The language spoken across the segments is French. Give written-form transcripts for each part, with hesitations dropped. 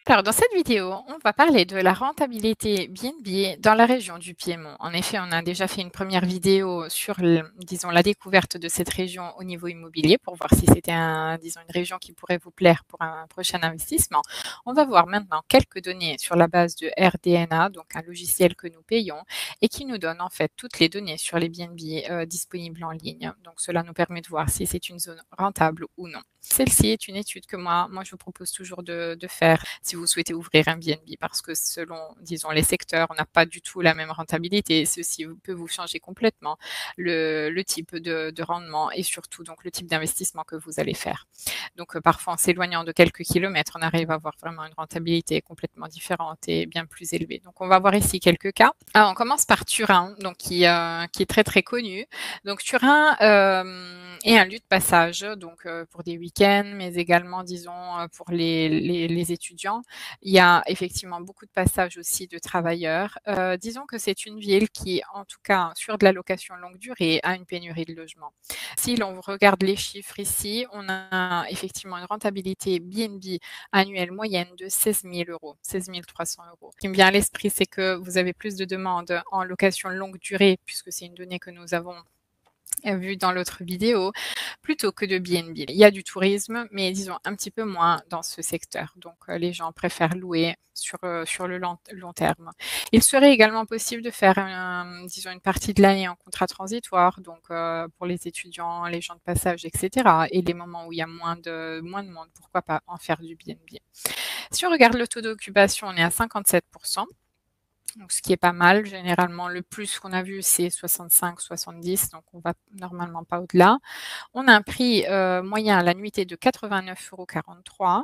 Alors, dans cette vidéo, on va parler de la rentabilité BNB dans la région du Piémont. En effet, on a déjà fait une première vidéo sur, disons, la découverte de cette région au niveau immobilier pour voir si c'était disons, une région qui pourrait vous plaire pour un prochain investissement. On va voir maintenant quelques données sur la base de RDNA, donc un logiciel que nous payons et qui nous donne en fait toutes les données sur les BNB disponibles en ligne. Donc, cela nous permet de voir si c'est une zone rentable ou non. Celle-ci est une étude que moi je vous propose toujours de faire si vous souhaitez ouvrir un BNB parce que selon, disons, les secteurs, on n'a pas du tout la même rentabilité. Ceci peut vous changer complètement le type de rendement et surtout donc le type d'investissement que vous allez faire. Donc parfois en s'éloignant de quelques kilomètres, on arrive à avoir vraiment une rentabilité complètement différente et bien plus élevée. Donc on va voir ici quelques cas. On commence par Turin, donc qui est très très connu. Donc Turin est un lieu de passage, donc pour des week-ends, mais également, disons, pour les étudiants. Il y a effectivement beaucoup de passages aussi de travailleurs. Disons que c'est une ville qui, en tout cas, sur de la location longue durée, a une pénurie de logements. Si l'on regarde les chiffres ici, on a effectivement une rentabilité BNB annuelle moyenne de 16 000 euros, 16 300 euros. Ce qui me vient à l'esprit, c'est que vous avez plus de demandes en location longue durée, puisque c'est une donnée que nous avons vu dans l'autre vidéo, plutôt que de BNB. Il y a du tourisme, mais disons un petit peu moins dans ce secteur. Donc les gens préfèrent louer sur le long terme. Il serait également possible de faire, disons, une partie de l'année en contrat transitoire, donc pour les étudiants, les gens de passage, etc. Et les moments où il y a moins de monde, pourquoi pas en faire du BNB. Si on regarde le taux d'occupation, on est à 57%. Donc, ce qui est pas mal. Généralement, le plus qu'on a vu, c'est 65-70, donc on va normalement pas au-delà. On a un prix moyen à la nuitée de 89,43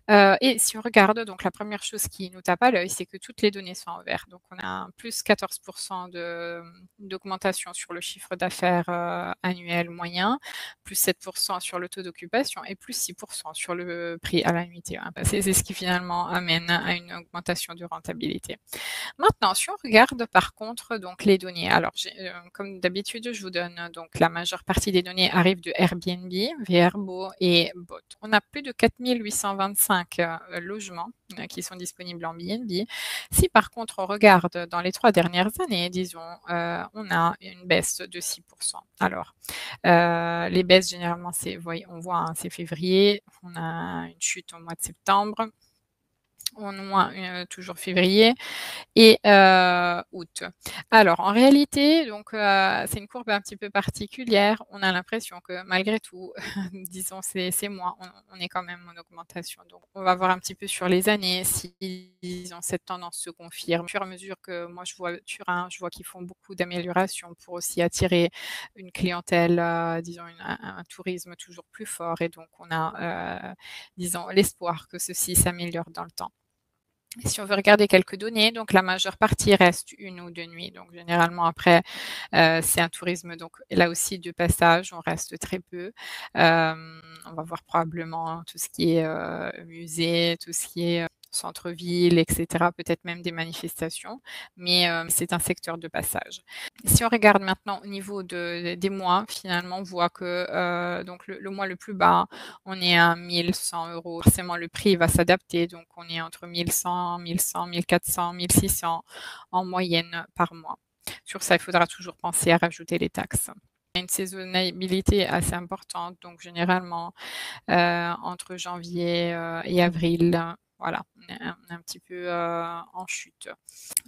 €. Et si on regarde, donc la première chose qui nous tape à l'œil, c'est que toutes les données sont en vert. Donc on a un plus 14% d'augmentation sur le chiffre d'affaires annuel moyen, plus 7% sur le taux d'occupation et plus 6% sur le prix à la nuitée. C'est ce qui finalement amène à une augmentation de rentabilité. Maintenant, si on regarde par contre donc les données, alors comme d'habitude, je vous donne donc la majeure partie des données arrivent de Airbnb, Vrbo et Bot. On a plus de 4 825 logements qui sont disponibles en BNB. Si par contre on regarde dans les 3 dernières années, disons, on a une baisse de 6%. Alors, les baisses généralement, on voit, hein, c'est février, on a une chute au mois de septembre, au moins toujours février et août. Alors en réalité, donc c'est une courbe un petit peu particulière. On a l'impression que malgré tout, disons ces mois, on est quand même en augmentation. Donc on va voir un petit peu sur les années si, disons, cette tendance se confirme. Au fur et à mesure que moi je vois Turin, je vois qu'ils font beaucoup d'améliorations pour aussi attirer une clientèle, disons un tourisme toujours plus fort et donc on a, disons, l'espoir que ceci s'améliore dans le temps. Si on veut regarder quelques données, donc la majeure partie reste 1 ou 2 nuits. Donc généralement après, c'est un tourisme donc là aussi de passage, on reste très peu. On va voir probablement tout ce qui est, musée, tout ce qui est, centre-ville et cetera, peut-être même des manifestations, mais c'est un secteur de passage. Si on regarde maintenant au niveau des mois, finalement, on voit que, donc le mois le plus bas, on est à 1 100 €. Forcément, le prix va s'adapter, donc on est entre 1 100, 1 100, 1 400, 1 600 en moyenne par mois. Sur ça, il faudra toujours penser à rajouter les taxes. Il y a une saisonnalité assez importante, donc généralement, entre janvier, et avril, voilà, on est un petit peu, en chute.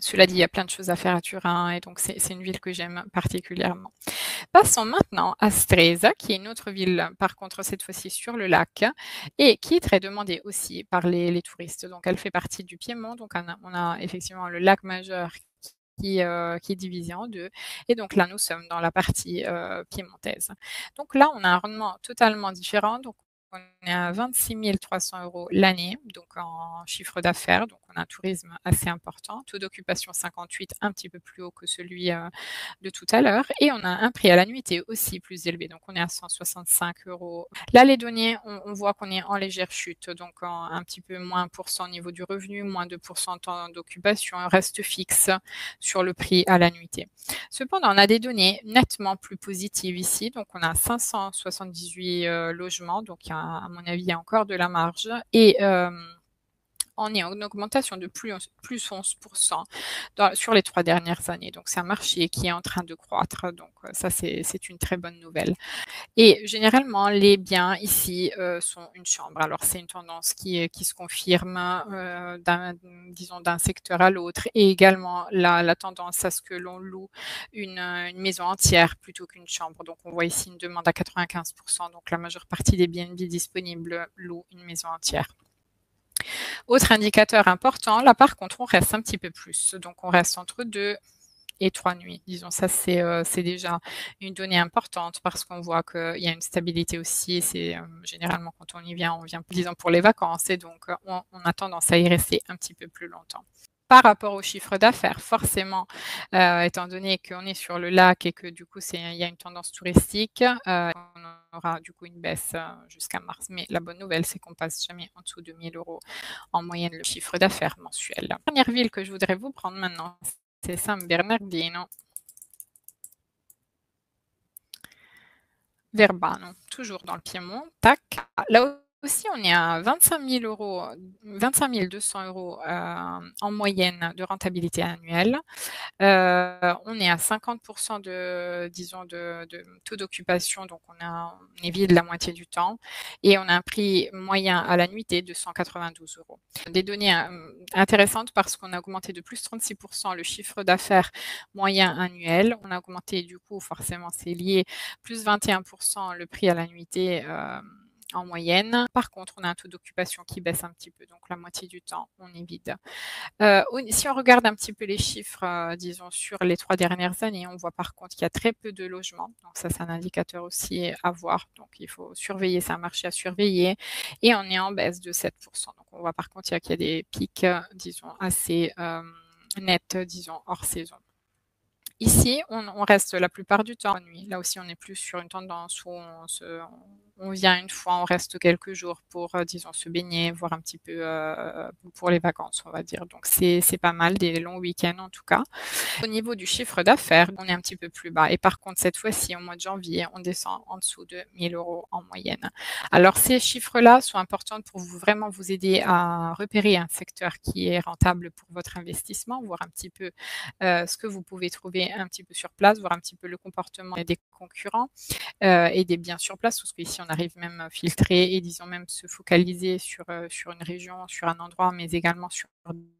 Cela dit, il y a plein de choses à faire à Turin et donc c'est une ville que j'aime particulièrement. Passons maintenant à Stresa, qui est une autre ville, par contre cette fois-ci sur le lac, et qui est très demandée aussi par les touristes. Donc elle fait partie du Piémont, donc on a effectivement le lac majeur qui est divisé en 2 et donc là, nous sommes dans la partie, piémontaise. Donc là, on a un rendement totalement différent, donc on est à 26 300 € l'année, donc en chiffre d'affaires, donc on a un tourisme assez important. Taux d'occupation 58, un petit peu plus haut que celui, de tout à l'heure et on a un prix à la nuitée aussi plus élevé, donc on est à 165 €. Là, les données, on voit qu'on est en légère chute, donc un petit peu moins % au niveau du revenu, moins 2% en temps d'occupation, reste fixe sur le prix à la nuitée. Cependant, on a des données nettement plus positives ici, donc on a 578 logements, donc à mon avis, il y a encore de la marge et on est en augmentation de plus 11% sur les 3 dernières années. Donc, c'est un marché qui est en train de croître. Donc, ça, c'est une très bonne nouvelle. Et généralement, les biens ici sont une chambre. Alors, c'est une tendance qui se confirme disons, d'un secteur à l'autre, et également la tendance à ce que l'on loue une maison entière plutôt qu'une chambre. Donc, on voit ici une demande à 95%. Donc, la majeure partie des BNB disponibles louent une maison entière. Autre indicateur important, là par contre, on reste un petit peu plus. Donc, on reste entre 2 et 3 nuits. Disons, ça, c'est déjà une donnée importante parce qu'on voit qu'il y a une stabilité aussi. C'est généralement, quand on vient, disons, pour les vacances, et donc on a tendance à y rester un petit peu plus longtemps. Par rapport au chiffre d'affaires, forcément, étant donné qu'on est sur le lac et que du coup, il y a une tendance touristique, on aura du coup une baisse jusqu'à mars. Mais la bonne nouvelle, c'est qu'on passe jamais en dessous de 1 000 € en moyenne le chiffre d'affaires mensuel. La dernière ville que je voudrais vous prendre maintenant, c'est San Bernardino. Verbano, toujours dans le Piémont. Tac. Là aussi, on est à 25 200 € en moyenne de rentabilité annuelle. On est à 50% disons, de taux d'occupation, donc on est vide la moitié du temps, et on a un prix moyen à la nuitée de 192 €. Des données intéressantes parce qu'on a augmenté de plus 36% le chiffre d'affaires moyen annuel. On a augmenté, du coup, forcément, c'est lié, plus 21% le prix à la nuitée en moyenne. Par contre, on a un taux d'occupation qui baisse un petit peu, donc la moitié du temps, on est vide. Si on regarde un petit peu les chiffres, disons, sur les 3 dernières années, on voit par contre qu'il y a très peu de logements. Donc ça, c'est un indicateur aussi à voir. Donc il faut surveiller, c'est un marché à surveiller. Et on est en baisse de 7%. Donc on voit par contre qu'il y a des pics, disons, assez nets, disons, hors saison. Ici, on reste la plupart du temps en nuit. Là aussi, on est plus sur une tendance où on vient une fois, on reste quelques jours pour, disons, se baigner, voir un petit peu pour les vacances, on va dire. Donc, c'est pas mal, des longs week-ends en tout cas. Au niveau du chiffre d'affaires, on est un petit peu plus bas. Et par contre, cette fois-ci, au mois de janvier, on descend en dessous de 1 000 € en moyenne. Alors, ces chiffres-là sont importants pour vraiment vous aider à repérer un secteur qui est rentable pour votre investissement, voir un petit peu ce que vous pouvez trouver un petit peu sur place, voir un petit peu le comportement des concurrents et des biens sur place, parce qu'ici, on arrive même à filtrer et, disons, même se focaliser sur une région, sur un endroit, mais également sur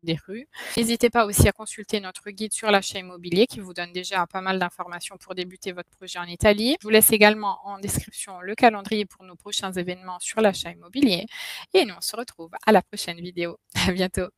des rues. N'hésitez pas aussi à consulter notre guide sur l'achat immobilier qui vous donne déjà pas mal d'informations pour débuter votre projet en Italie. Je vous laisse également en description le calendrier pour nos prochains événements sur l'achat immobilier. Et nous, on se retrouve à la prochaine vidéo. À bientôt.